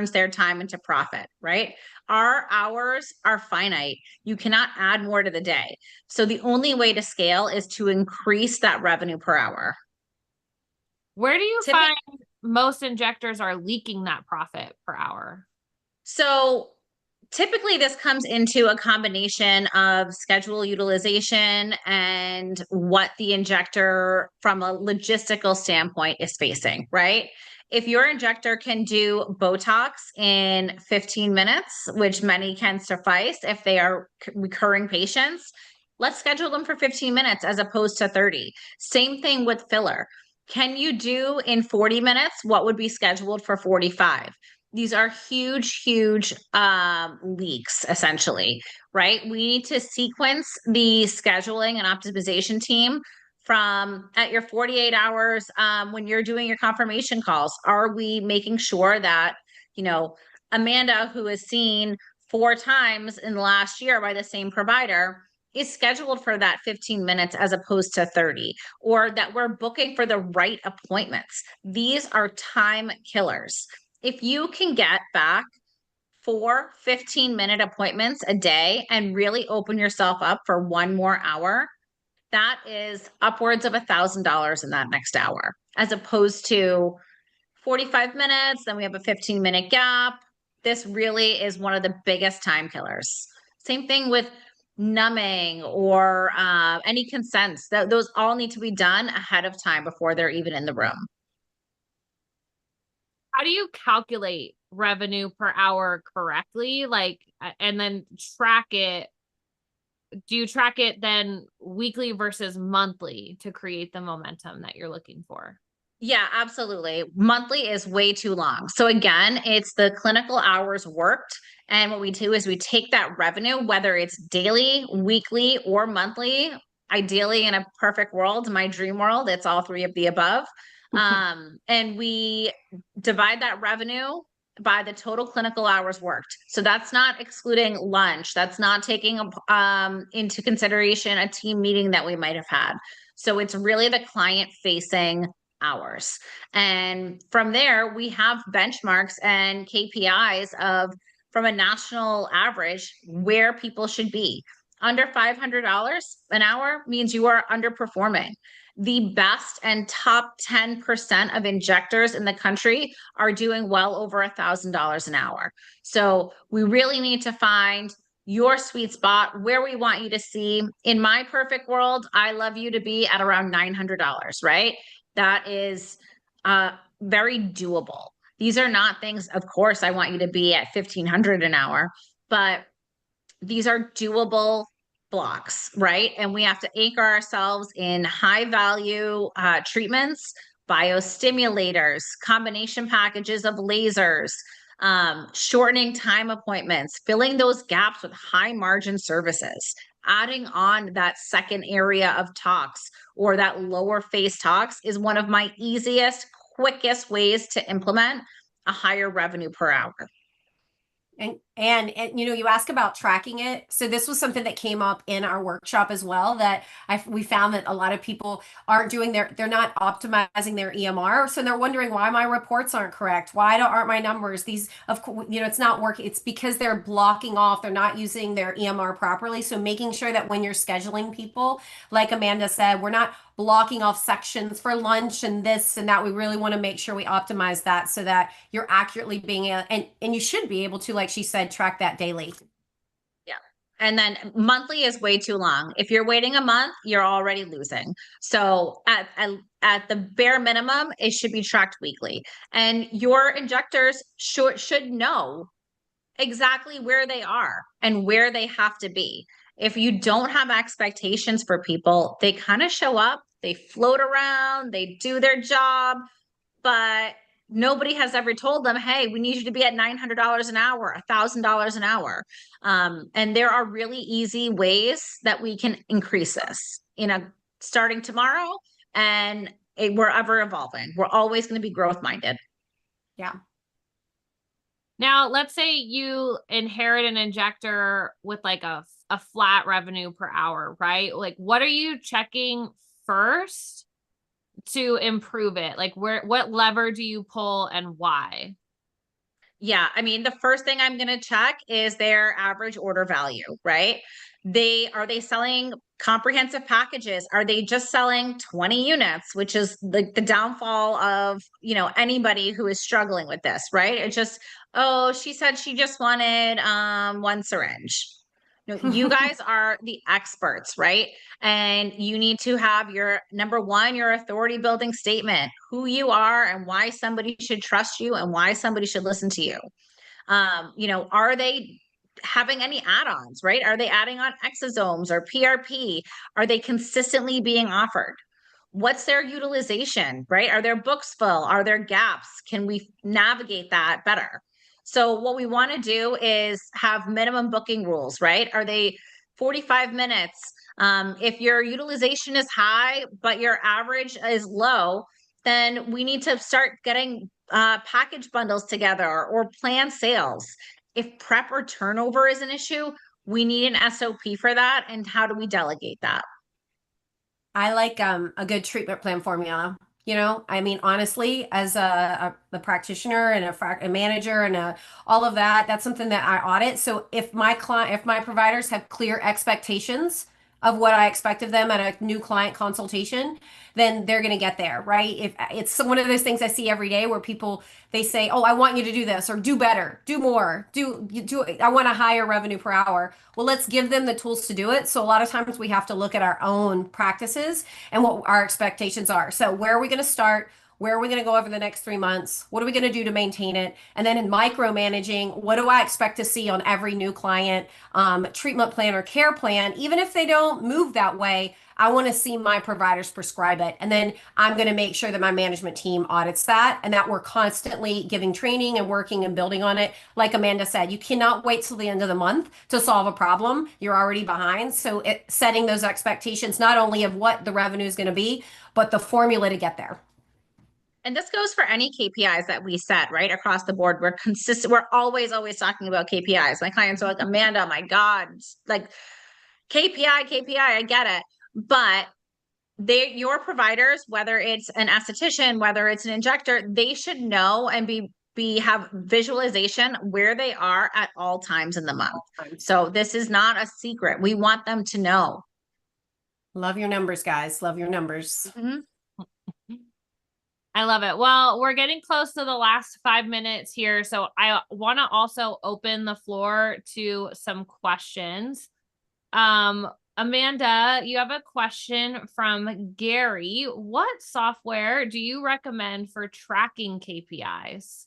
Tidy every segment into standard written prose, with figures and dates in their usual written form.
their time into profit, right? Our hours are finite. You cannot add more to the day. So the only way to scale is to increase that revenue per hour. Where do you Typically, find most injectors are leaking that profit per hour? so typically this comes into a combination of schedule utilization and what the injector from a logistical standpoint is facing, right? If your injector can do Botox in 15 minutes, which many can suffice if they are recurring patients, let's schedule them for 15 minutes as opposed to 30. Same thing with filler. Can you do in 40 minutes what would be scheduled for 45? These are huge, huge leaks, essentially, right? We need to sequence the scheduling and optimization team from at your 48 hours when you're doing your confirmation calls. Are we making sure that, you know, Amanda, who is seen 4 times in the last year by the same provider, is scheduled for that 15 minutes as opposed to 30, or that we're booking for the right appointments? These are time killers. If you can get back 4 15-minute appointments a day and really open yourself up for one more hour, that is upwards of $1,000 in that next hour, as opposed to 45 minutes, then we have a 15-minute gap. This really is one of the biggest time killers. Same thing with numbing or any consents. Those all need to be done ahead of time before they're even in the room. How do you calculate revenue per hour correctly? Like, and then track it. Do you track it then weekly versus monthly to create the momentum that you're looking for? Yeah, absolutely. Monthly is way too long. So again, it's the clinical hours worked. And what we do is we take that revenue, whether it's daily, weekly, or monthly. Ideally, in a perfect world, my dream world, it's all three of the above. And we divide that revenue by the total clinical hours worked. So that's not excluding lunch. That's not taking into consideration a team meeting that we might have had. So it's really the client facing hours. And from there, we have benchmarks and KPIs of from a national average where people should be. Under $500 an hour means you are underperforming. The best and top 10% of injectors in the country are doing well over $1,000 an hour. So we really need to find your sweet spot, where we want you to see. In my perfect world, I love you to be at around $900, right? That is very doable. These are not things, of course, I want you to be at 1,500 an hour, but these are doable blocks, right? And we have to anchor ourselves in high value treatments, biostimulators, combination packages of lasers, shortening time appointments, filling those gaps with high margin services, adding on that second area of talks or that lower face talks is one of my easiest, quickest ways to implement a higher revenue per hour. And you know, you ask about tracking it. So this was something that came up in our workshop as well, that we found that a lot of people aren't doing they're not optimizing their EMR. So they're wondering why my reports aren't correct. Why aren't my numbers these, of course, you know, it's not working. It's because they're blocking off, they're not using their EMR properly. So making sure that when you're scheduling people, like Amanda said, we're not blocking off sections for lunch and this and that. We really want to make sure we optimize that so that you're accurately being and you should be able to, like she said, track that daily. Yeah. And then monthly is way too long. If you're waiting a month, you're already losing. So at the bare minimum, it should be tracked weekly. And your injectors should know exactly where they are and where they have to be. If you don't have expectations for people, they kind of show up, they float around, they do their job, but nobody has ever told them, hey, we need you to be at $900 an hour, $1,000 an hour. And there are really easy ways that we can increase this, you know, starting tomorrow, and we're ever evolving. We're always going to be growth minded. Yeah. Now, let's say you inherit an injector with like a flat revenue per hour, right? Like, what are you checking first to improve it? Like, what lever do you pull and why? Yeah, I mean, the first thing I'm going to check is their average order value, right? They selling comprehensive packages? Are they just selling 20 units, which is the downfall of, anybody who is struggling with this, right? It's just, oh, she said she just wanted one syringe. No, you guys are the experts, right? And you need to have your number one, your authority building statement, who you are and why somebody should trust you and why somebody should listen to you. Are they having any add-ons, right? Are they adding on exosomes or PRP? Are they consistently being offered? What's their utilization, right? Are their books full? Are there gaps? Can we navigate that better? So what we want to do is have minimum booking rules, right? Are they 45 minutes? If your utilization is high, but your average is low, then we need to start getting package bundles together or plan sales. If prep or turnover is an issue, we need an SOP for that. And how do we delegate that? I like a good treatment plan formula. I mean, honestly, as a practitioner and a manager and all of that, that's something that I audit. So if my providers have clear expectations of what I expect of them at a new client consultation, then they're going to get there, right? If it's one of those things I see every day where people they say, "Oh, I want you to do this or do better, do more, I want a higher revenue per hour." Well, let's give them the tools to do it. So a lot of times we have to look at our own practices and what our expectations are. So where are we going to start? Where are we going to go over the next 3 months? What are we going to do to maintain it? And then in micromanaging, what do I expect to see on every new client treatment plan or care plan? Even if they don't move that way, I want to see my providers prescribe it. And then I'm going to make sure that my management team audits that and that we're constantly giving training and working and building on it. Like Amanda said, you cannot wait till the end of the month to solve a problem. You're already behind. So setting those expectations, not only of what the revenue is going to be, but the formula to get there. And this goes for any KPIs that we set, right? Across the board. We're consistent. We're always talking about KPIs. My clients are like, Amanda, my God, like KPI, I get it. But your providers, whether it's an esthetician, whether it's an injector, they should know and have visualization where they are at all times in the month. So this is not a secret. We want them to know. Love your numbers, guys. Love your numbers. Mm-hmm. I love it. Well, we're getting close to the last 5 minutes here. So I want to also open the floor to some questions. Amanda, you have a question from Gary. What software do you recommend for tracking KPIs?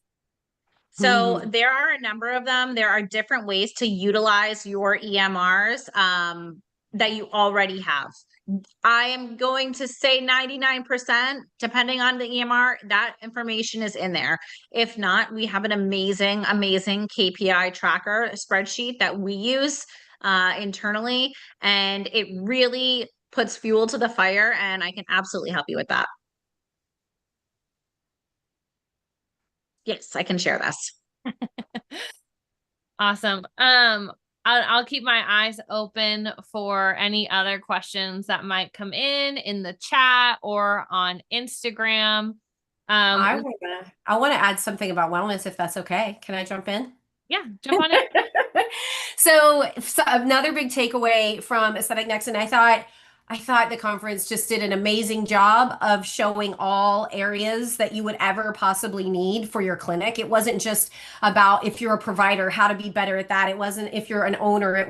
So there are a number of them. There are different ways to utilize your EMRs that you already have. I am going to say 99%, depending on the EMR, that information is in there. If not, we have an amazing KPI tracker spreadsheet that we use internally, and it really puts fuel to the fire, and I can absolutely help you with that. Yes, I can share this. Awesome. I'll keep my eyes open for any other questions that might come in the chat or on Instagram. I want to add something about wellness, if that's okay. Can I jump in? Yeah, jump on it. So another big takeaway from Aesthetic Next, and I thought the conference just did an amazing job of showing all areas that you would ever possibly need for your clinic. It wasn't just about if you're a provider, how to be better at that. It wasn't if you're an owner. It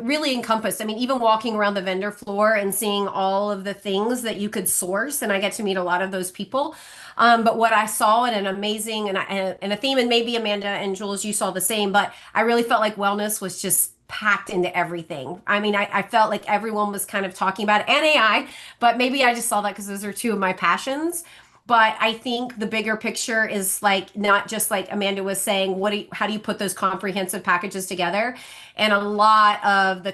really encompassed. I mean, even walking around the vendor floor and seeing all of the things that you could source, and I get to meet a lot of those people. But what I saw in an amazing and a theme, and maybe Amanda and Jules, you saw the same, but I really felt like wellness was just packed into everything. I mean, I felt like everyone was kind of talking about it, and AI, but maybe I just saw that because those are two of my passions. But I think the bigger picture is like not just like Amanda was saying, how do you put those comprehensive packages together? And a lot of the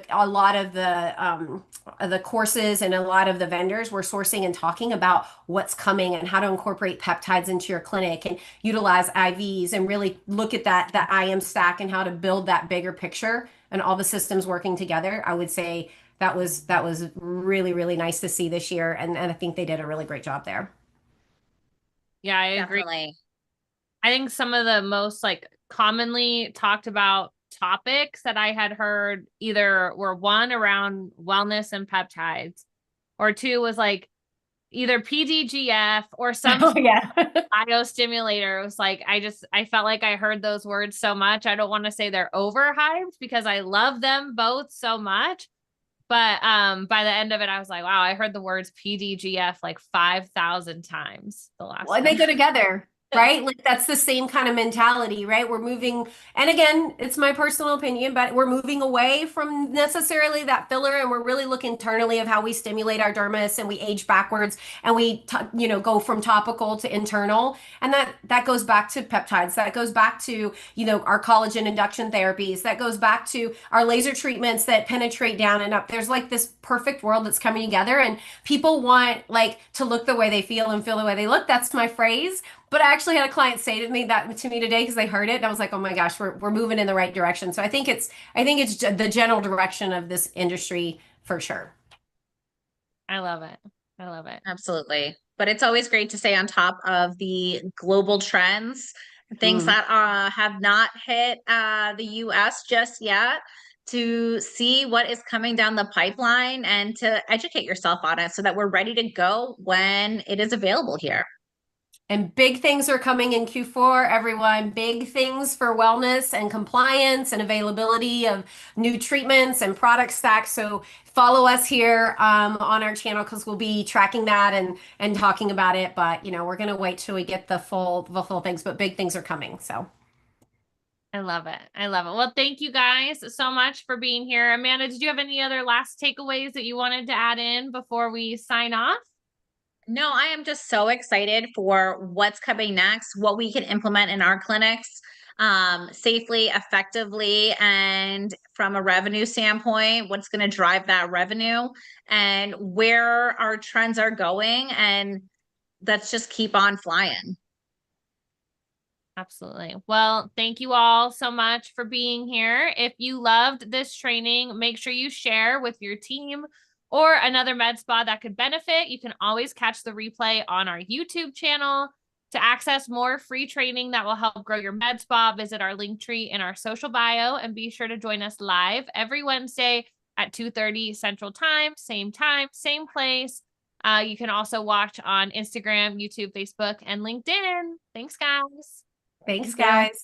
courses and a lot of the vendors were sourcing and talking about what's coming and how to incorporate peptides into your clinic and utilize IVs and really look at that IM stack and how to build that bigger picture and all the systems working together. I would say that was really, really nice to see this year. And I think they did a really great job there. Yeah, I agree. Definitely. I think some of the most like commonly talked about topics that I had heard either were one around wellness and peptides, or two was like either PDGF or some Oh yeah. biostimulator. It was like I felt like I heard those words so much. I don't want to say they're overhyped because I love them both so much. But by the end of it, I was like, wow, I heard the words PDGF like 5,000 times the last Well, they time. go together, right? Like that's the same kind of mentality, right? We're moving, and again, it's my personal opinion, but we're moving away from necessarily that filler, and we're really looking internally of how we stimulate our dermis and we age backwards, and go from topical to internal, and that goes back to peptides, that goes back to our collagen induction therapies, that goes back to our laser treatments that penetrate down and up. There's like this perfect world that's coming together, and people want like to look the way they feel and feel the way they look. That's my phrase. But I actually had a client say to me today because they heard it, and I was like, "Oh my gosh, we're moving in the right direction." So I think it's the general direction of this industry for sure. I love it. I love it. Absolutely. But it's always great to stay on top of the global trends, things Mm. that have not hit the US just yet, to see what is coming down the pipeline and to educate yourself on it so that we're ready to go when it is available here. And big things are coming in Q4, everyone. Big things for wellness and compliance and availability of new treatments and product stacks. So follow us here on our channel because we'll be tracking that and talking about it. But we're gonna wait till we get the full things. But big things are coming. So I love it. I love it. Well, thank you guys so much for being here. Amanda, did you have any other last takeaways that you wanted to add in before we sign off? No, I am just so excited for what's coming next, what we can implement in our clinics safely, effectively, and from a revenue standpoint, what's going to drive that revenue and where our trends are going. And let's just keep on flying. Absolutely. Well, thank you all so much for being here. If you loved this training, make sure you share with your team or another med spa that could benefit. You can always catch the replay on our YouTube channel. To access more free training that will help grow your med spa, visit our link tree in our social bio and be sure to join us live every Wednesday at 2:30 Central Time, same place. You can also watch on Instagram, YouTube, Facebook, and LinkedIn. Thanks, guys. thanks, Thank you. guys.